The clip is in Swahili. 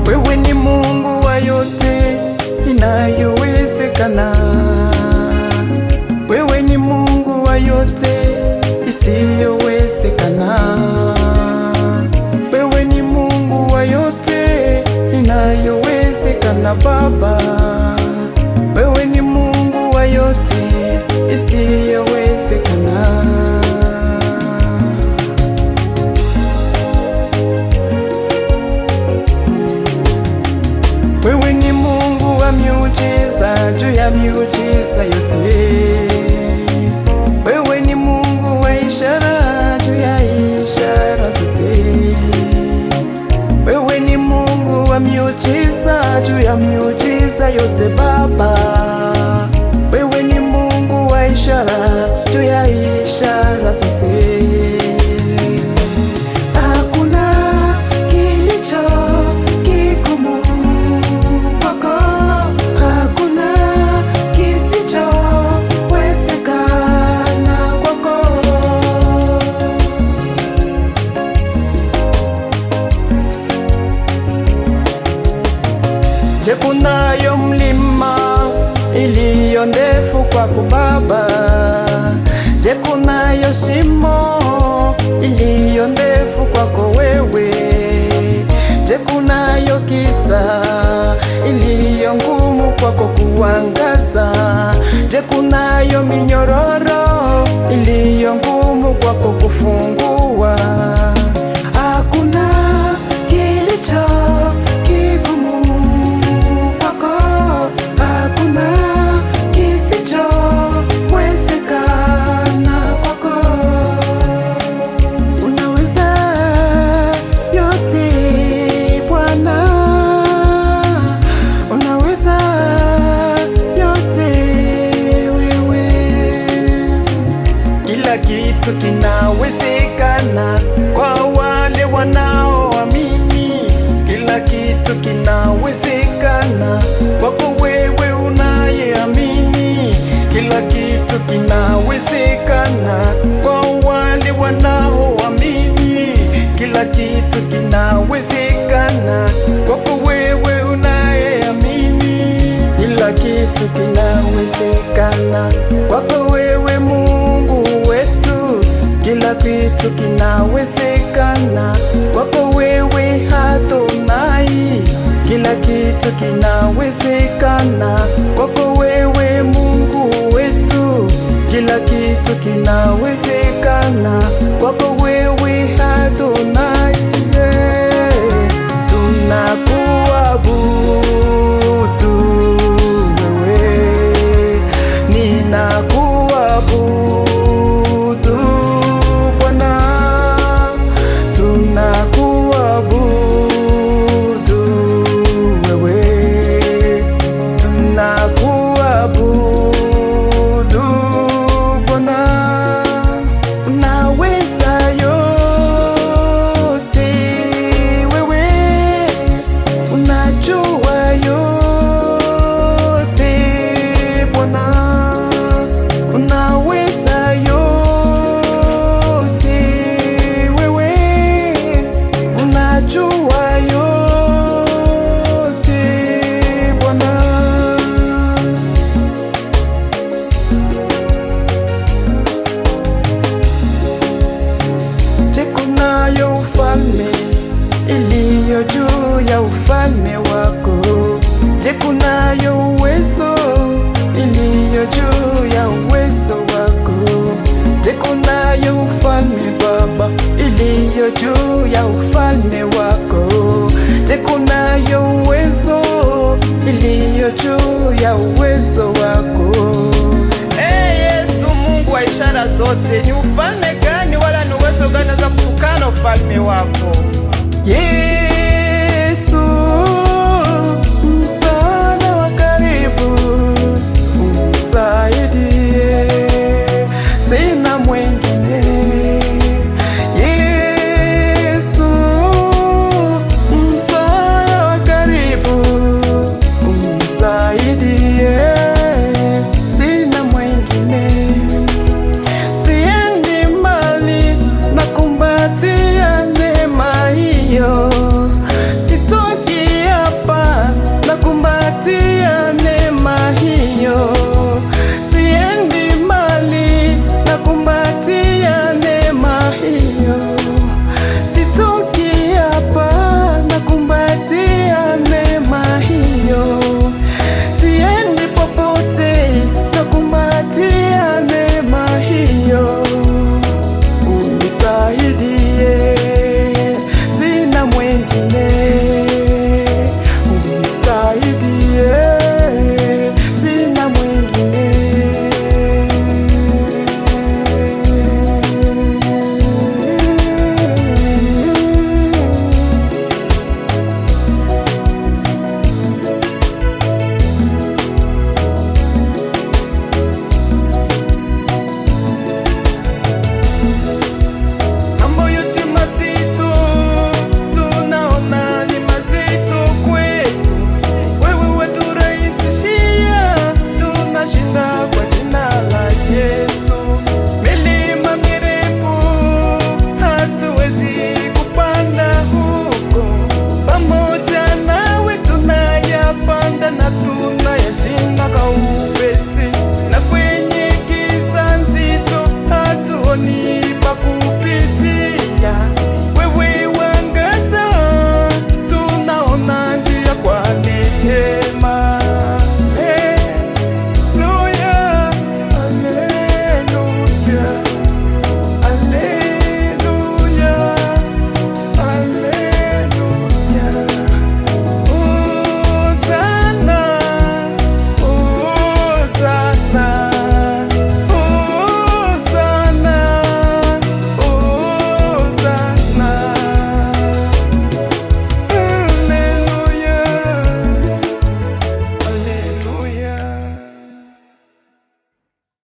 Wewe ni Mungu wa yote inayowezekana. Wewe ni Mungu wa yote isiyowezekana. Wewe ni Mungu wa yote inayowezekana Baba. Wewe ni Mungu wa yote isiyowezekana. Wewe ni Mungu wa miujiza juu ya miujiza yote. Wewe ni Mungu wa ishara juu ya ishara zote. Wewe ni Mungu wa miujiza juu ya miujiza yote Baba. Wewe ni Mungu wa ishara juu ya ishara zote. Je, kunayo mlima iliyo ndefu kwako Baba? Je, kunayo shimo iliyo ndefu kwako wewe? Je, kunayo kisa iliyo ngumu kwako kuangaza? Je, kunayo minyororo iliyo ngumu kwako kufungua? Hakuna kilicho kitu kinawezekana kwa wale wanaoamini. Kila kitu kinawezekana kwako wewe unayeamini. Kila kitu kinawezekana kwa wale wanaoamini. Kila kitu kinawezekana kwako wewe unayeamini. Kila kitu kinawezekana kwako wewe Mungu wetu. Kila kitu kinawezekana kwako wewe Adonai. Kila kitu kinawezekana kwako wewe Mungu wetu. Kila kitu kinawezekana kwako wewe Adonai. Tunakuabudu wewe, ninakuabudu iliyo juu ya ufalme wako. Je, kunayo uwezo iliyo juu ya uwezo wako? Je, kunayo ufalme Baba iliyo juu ya ufalme wako? Je, kunayo uwezo iliyo juu ya uwezo wako? Yesu Mungu wa ishara zote, ni ufalme gani wala ni uwezo gani za kutukana ufalme wako? Yeah.